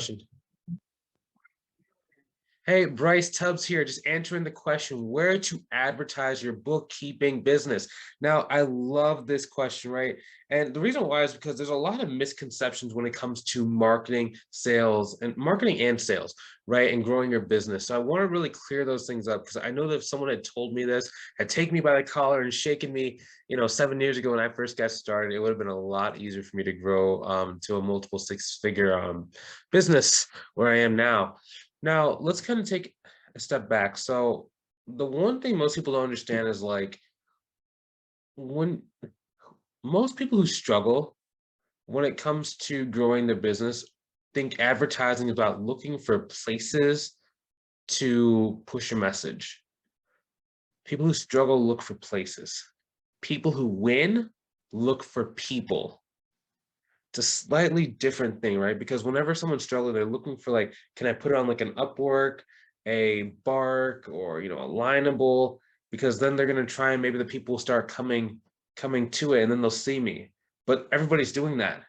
question. Hey, Bryce Tubbs here, just answering the question, where to advertise your bookkeeping business. Now, I love this question, right? And the reason why is because there's a lot of misconceptions when it comes to marketing, marketing and sales, right? And growing your business. So I want to really clear those things up because I know that if someone had told me this, had taken me by the collar and shaken me, 7 years ago when I first got started, it would have been a lot easier for me to grow to a multiple six-figure business where I am now. Now, let's kind of take a step back. So the one thing most people don't understand is like when most people who struggle when it comes to growing their business think advertising is about looking for places to push your message. People who struggle look for places. People who win look for people. It's a slightly different thing, right? Because whenever someone's struggling, they're looking for like, can I put it on like an Upwork, a Bark, or a Lineable? Because then they're gonna try and maybe the people will start coming to it, and then they'll see me. But everybody's doing that.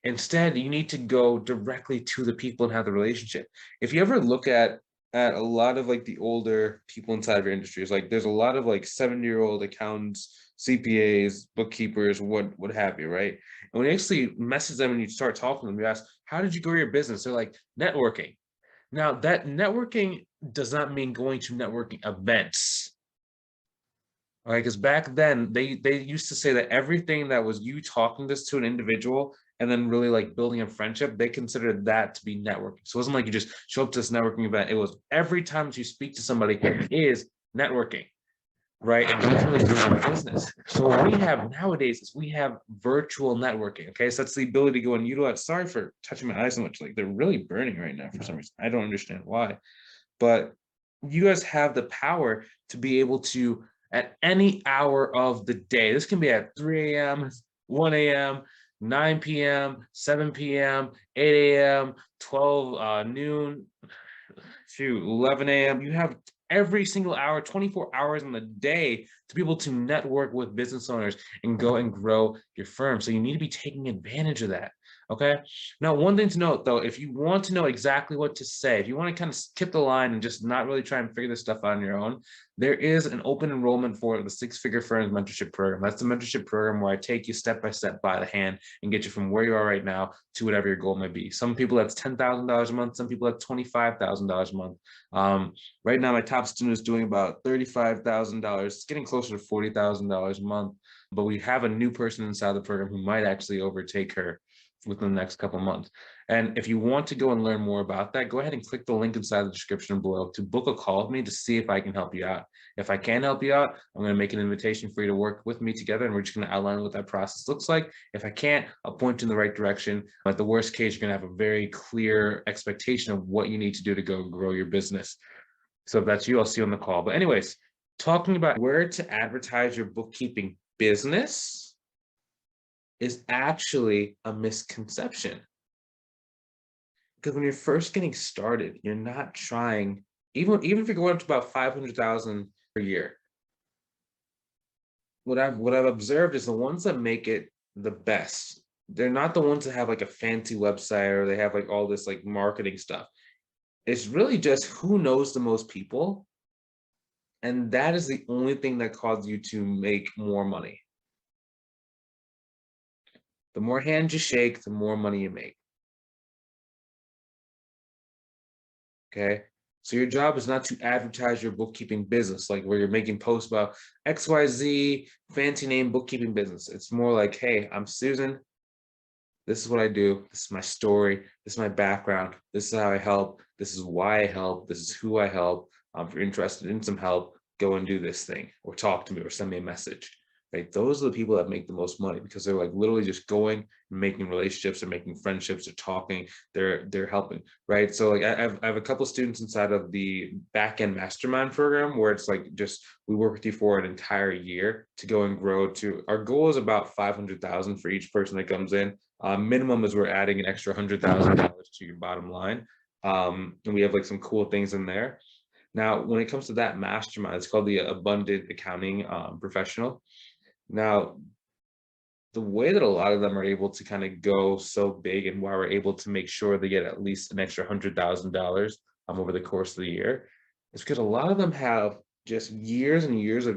Instead, you need to go directly to the people and have the relationship. If you ever look at a lot of like the older people inside of your industries, like there's a lot of like 70-year-old accountants, CPAs, bookkeepers, what have you, right? And when you actually message them and you start talking to them, you ask, how did you grow your business? They're like, networking. Now, that networking does not mean going to networking events. All right, because back then they used to say that everything that was you talking this to an individual and then really like building a friendship, they considered that to be networking. So it wasn't like you just show up to this networking event. It was every time that you speak to somebody is networking, right? And that's really growing a business. So what we have nowadays is we have virtual networking. Okay, so that's the ability to go and utilize. Sorry for touching my eyes so much. Like they're really burning right now for some reason. I don't understand why, but you guys have the power to be able to at any hour of the day. This can be at 3 a.m., 1 a.m., 9 p.m., 7 p.m., 8 a.m., 12 noon, 11 a.m. You have every single hour, 24 hours in the day to be able to network with business owners and go and grow your firm. So you need to be taking advantage of that. Okay. Now, one thing to note though, if you want to know exactly what to say, if you want to kind of skip the line and just not really try and figure this stuff out on your own, there is an open enrollment for the Six Figure Firms mentorship program. That's the mentorship program where I take you step by step by the hand and get you from where you are right now to whatever your goal may be. Some people that's $10,000 a month, some people that's $25,000 a month. Right now, my top student is doing about $35,000. It's getting closer to $40,000 a month, but we have a new person inside the program who might actually overtake her within the next couple of months. And if you want to go and learn more about that, go ahead and click the link inside the description below to book a call with me to see if I can help you out. If I can help you out, I'm going to make an invitation for you to work with me together, and we're just going to outline what that process looks like. If I can't, I'll point you in the right direction. At the worst case, you're going to have a very clear expectation of what you need to do to go grow your business. So if that's you, I'll see you on the call. But anyways, talking about where to advertise your bookkeeping business is actually a misconception. Because when you're first getting started, you're not trying, even if you're going up to about 500,000 per year. What I've observed is the ones that make it the best, they're not the ones that have like a fancy website or they have like all this like marketing stuff. It's really just who knows the most people. And that is the only thing that causes you to make more money. The more hands you shake, the more money you make. Okay. So your job is not to advertise your bookkeeping business, like where you're making posts about XYZ fancy name bookkeeping business. It's more like, hey, I'm Susan. This is what I do. This is my story. This is my background. This is how I help. This is why I help. This is who I help. If you're interested in some help, go and do this thing or talk to me or send me a message. Right? Those are the people that make the most money because they're like literally just going and making relationships, they're making friendships, they're talking, they're helping, right? So like I have a couple of students inside of the back-end mastermind program where it's like just we work with you for an entire year to go and grow to our goal is about 500,000 for each person that comes in. Minimum is we're adding an extra $100,000 to your bottom line. And we have like some cool things in there. Now, when it comes to that mastermind, it's called the Abundant Accounting Professional. Now, the way that a lot of them are able to kind of go so big, and why we're able to make sure they get at least an extra $100,000 over the course of the year, is because a lot of them have just years and years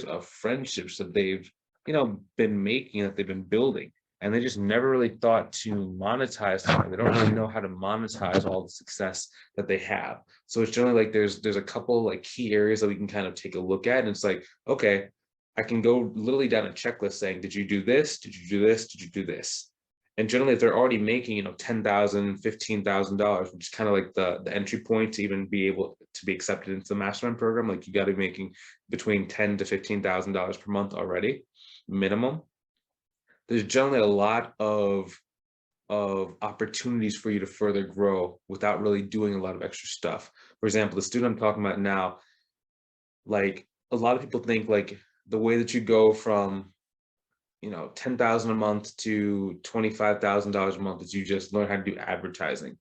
of friendships that they've, been making, that they've been building. And they just never really thought to monetize that. They don't really know how to monetize all the success that they have. So it's generally like there's a couple like key areas that we can kind of take a look at. And it's like, okay, I can go literally down a checklist saying, did you do this? Did you do this? Did you do this? And generally, if they're already making, $10,000, $15,000, which is kind of like the entry point to even be able to be accepted into the mastermind program, like you got to be making between $10,000 to $15,000 per month already, minimum. There's generally a lot of opportunities for you to further grow without really doing a lot of extra stuff. For example, the student I'm talking about now, like a lot of people think like the way that you go from 10,000 a month to $25,000 a month is you just learn how to do advertising.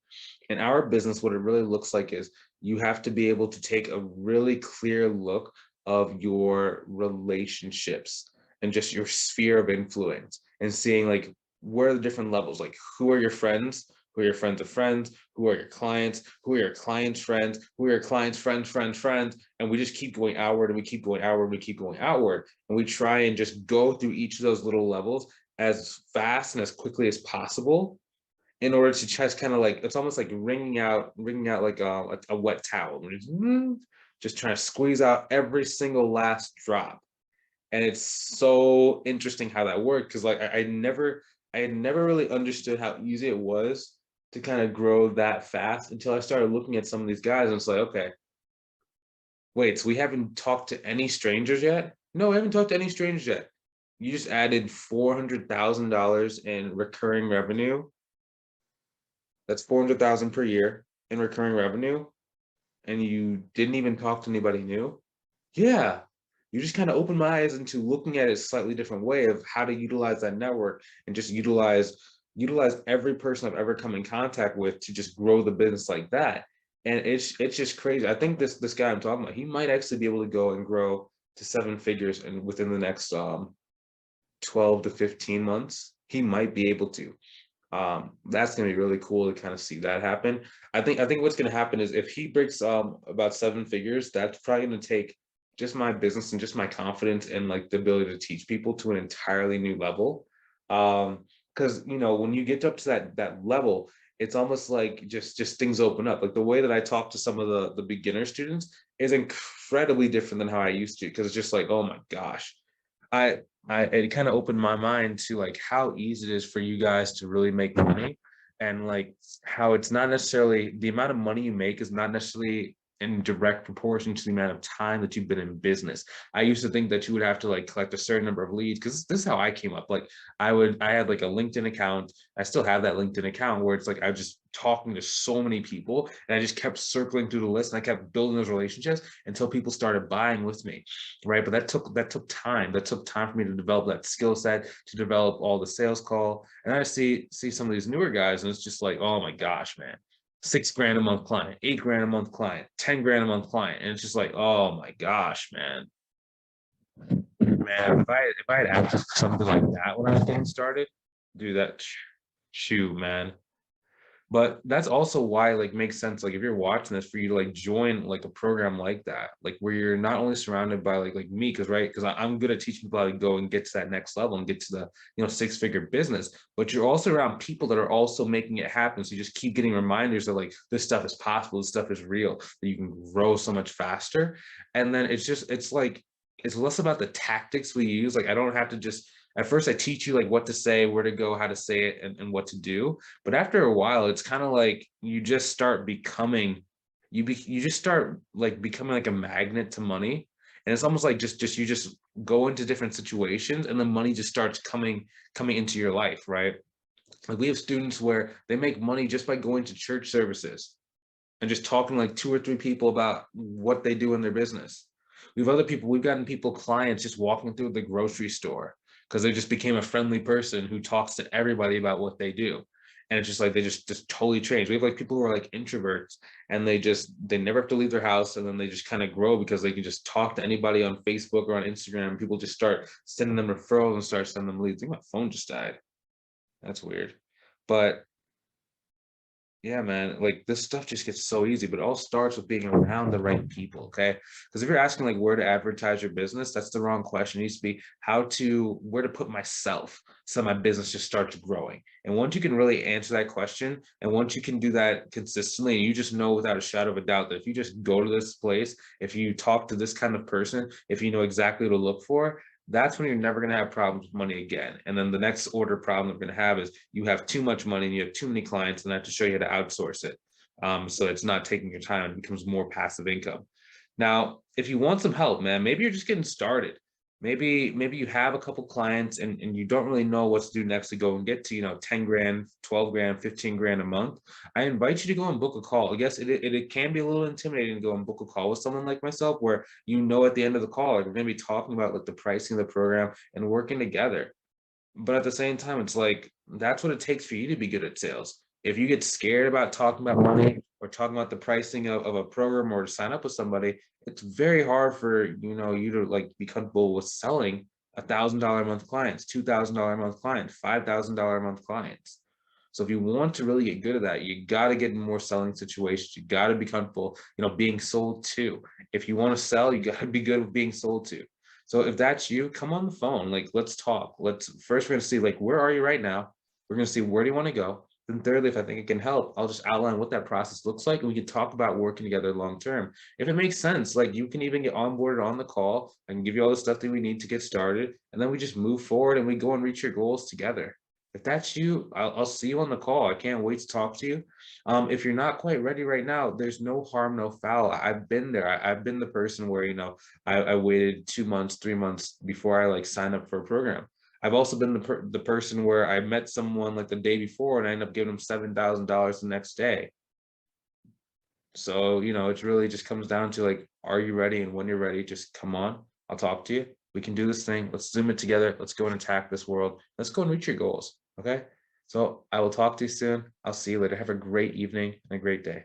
In our business, what it really looks like is you have to be able to take a really clear look of your relationships and just your sphere of influence, and seeing like where are the different levels, like who are your friends, who are your friends of friends, who are your clients, who are your clients' friends, who are your clients' friends, and we just keep going outward, and we keep going outward, and we keep going outward, and we try and just go through each of those little levels as fast and as quickly as possible, in order to just kind of like, it's almost like wringing out like a wet towel. We're just trying to squeeze out every single last drop. And it's so interesting how that worked, because like I had never really understood how easy it was to kind of grow that fast until I started looking at some of these guys, and it's like, okay, wait, so we haven't talked to any strangers yet? No, we haven't talked to any strangers yet. You just added $400,000 in recurring revenue. That's 400,000 per year in recurring revenue, and you didn't even talk to anybody new. Yeah, you just kind of opened my eyes into looking at it a slightly different way of how to utilize that network, and just utilize every person I've ever come in contact with to just grow the business like that. And it's just crazy. I think this guy I'm talking about, he might actually be able to go and grow to seven figures and within the next 12 to 15 months. He might be able to. That's gonna be really cool to kind of see that happen. I think what's gonna happen is if he breaks about seven figures, that's probably gonna take just my business and just my confidence and like the ability to teach people to an entirely new level. Because when you get up to that level, it's almost like just things open up. Like the way that I talk to some of the beginner students is incredibly different than how I used to, because it's just like, oh my gosh. I it kind of opened my mind to like how easy it is for you guys to really make money, and like how it's not necessarily the amount of money you make is not necessarily in direct proportion to the amount of time that you've been in business. I used to think that you would have to like collect a certain number of leads, because this is how I came up. Like I had like a LinkedIn account. I still have that LinkedIn account where it's like I was just talking to so many people, and I just kept circling through the list, and I kept building those relationships until people started buying with me, right? But that took time. That took time for me to develop that skill set, to develop all the sales call. And I see some of these newer guys, and it's just like, oh my gosh, man, 6 grand a month client, 8 grand a month client, 10 grand a month client. And it's just like, oh my gosh, man. Man, if I had access to something like that when I was getting started, do that, shoot, man. But that's also why like makes sense, like if you're watching this, for you to like join like a program like that, like where you're not only surrounded by like me, because right, because I'm good at teaching people how to go and get to that next level and get to the six-figure business, but you're also around people that are also making it happen. So you just keep getting reminders that like this stuff is possible, this stuff is real, that you can grow so much faster. And then it's like it's less about the tactics we use. Like I don't have to just, at first I teach you like what to say, where to go, how to say it, and what to do. But after a while, it's kind of like you just start becoming, you just start like becoming like a magnet to money. And it's almost like just you just go into different situations, and the money just starts coming into your life, right? Like we have students where they make money just by going to church services and just talking like two or three people about what they do in their business. We've gotten people, clients, just walking through the grocery store because they just became a friendly person who talks to everybody about what they do. And it's just like they just totally change. We have like people who are like introverts, and they never have to leave their house, and then they just kind of grow because they can just talk to anybody on Facebook or on Instagram. People just start sending them referrals and start sending them leads. I think my phone just died. That's weird. But yeah, man, like this stuff just gets so easy, but it all starts with being around the right people, okay? Because if you're asking like where to advertise your business, that's the wrong question. It needs to be where to put myself so my business just starts growing. And once you can really answer that question, and once you can do that consistently, and you just know without a shadow of a doubt that if you just go to this place, if you talk to this kind of person, if you know exactly what to look for, that's when you're never going to have problems with money again. And then the next order problem they're going to have is you have too much money and you have too many clients, and I have to show you how to outsource it. So it's not taking your time, it becomes more passive income. Now, if you want some help, man, maybe you're just getting started. Maybe you have a couple clients, and you don't really know what to do next to go and get to, 10 grand, 12 grand, 15 grand a month. I invite you to go and book a call. I guess it can be a little intimidating to go and book a call with someone like myself, where at the end of the call, like, we're going to be talking about like the pricing of the program and working together. But at the same time, it's like that's what it takes for you to be good at sales. If you get scared about talking about money or talking about the pricing of a program or to sign up with somebody, it's very hard for you to like be comfortable with selling $1,000 a month clients, $2,000 a month clients, $5,000 a month clients. So if you want to really get good at that, you got to get in more selling situations. You got to be comfortable, being sold to. If you want to sell, you got to be good with being sold to. So if that's you, come on the phone. Like, let's talk. We're going to see, like, where are you right now? We're going to see where do you want to go. Then thirdly, if I think it can help, I'll just outline what that process looks like, and we can talk about working together long term. If it makes sense, like, you can even get onboarded on the call. I can give you all the stuff that we need to get started, and then we just move forward and we go and reach your goals together. If that's you, I'll see you on the call. I can't wait to talk to you. If you're not quite ready right now, there's no harm, no foul. I've been there. I've been the person where, I waited 2 months, 3 months before I like signed up for a program. I've also been the person where I met someone like the day before and I ended up giving them $7,000 the next day. So, it really just comes down to like, are you ready? And when you're ready, just come on. I'll talk to you. We can do this thing. Let's zoom it together. Let's go and attack this world. Let's go and reach your goals. Okay. So I will talk to you soon. I'll see you later. Have a great evening and a great day.